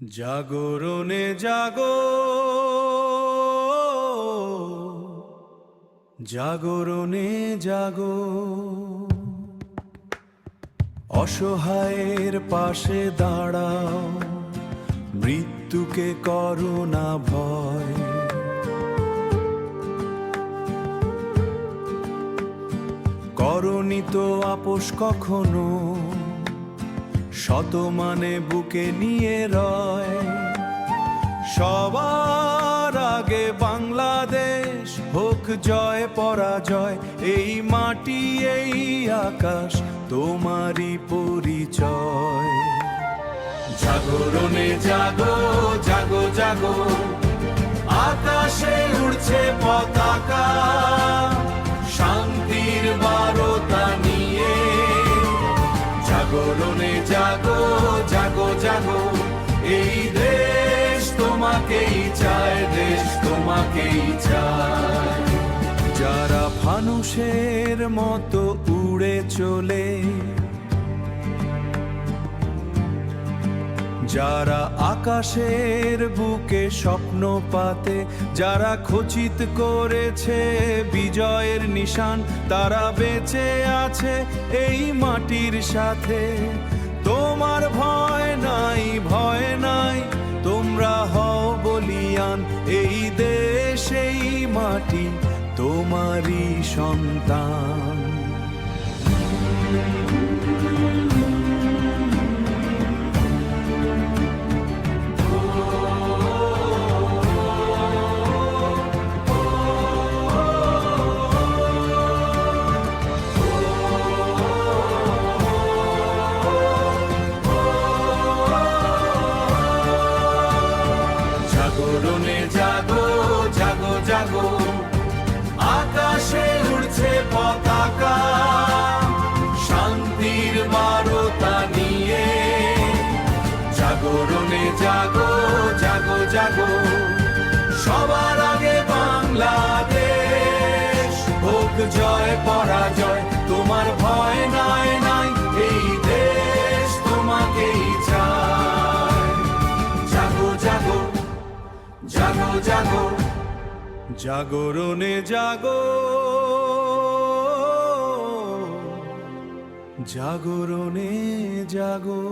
জাগরণে জাগো, জাগরণে জাগো, অসহায়ের পাশে দাঁড়াও, মৃত্যুকে করো না ভয়। করনি তো আপোষ কখনো, শতমানে বুকে নিয়ে রয়। সবার আগে বাংলাদেশ হোক জয় পরাজয়, এই মাটি এই আকাশ তোমারই পরিচয়। জাগরণে জাগো, জাগো জাগো, আকাশে উড়ছে পতাকা, শান্তির বারতা নিয়ে। জাগরণে জাগো, জাগো জাগো, এই দেশ তোমাকেই চায়, দেশ তোমাকেই চায়। যারা ফানুষের মতো উড়ে চলে, যারা আকাশের বুকে স্বপ্ন পাতে, যারা খচিত করেছে বিজয়ের নিশান, তারা বেঁচে আছে এই মাটির সাথে। তোমার ভয় নাই, ভয় নাই, তোমরা হও বলিয়ান, এই দেশ এই মাটি তোমারই সন্তান। জাগরণে জাগো, জাগো জাগো, আকাশে উড়ছে পতাকা, শান্তির বারতা নিয়ে। জাগরণে জাগো, জাগো জাগো, সবার আগে বাংলাদেশ হোক জয় পরাজয়, তোমার ভয় নাই নাই, এই দেশ তোমাকেই চায়। জাগো জাগো, জাগো জাগো, জাগরণে জাগো, জাগরণে জাগো।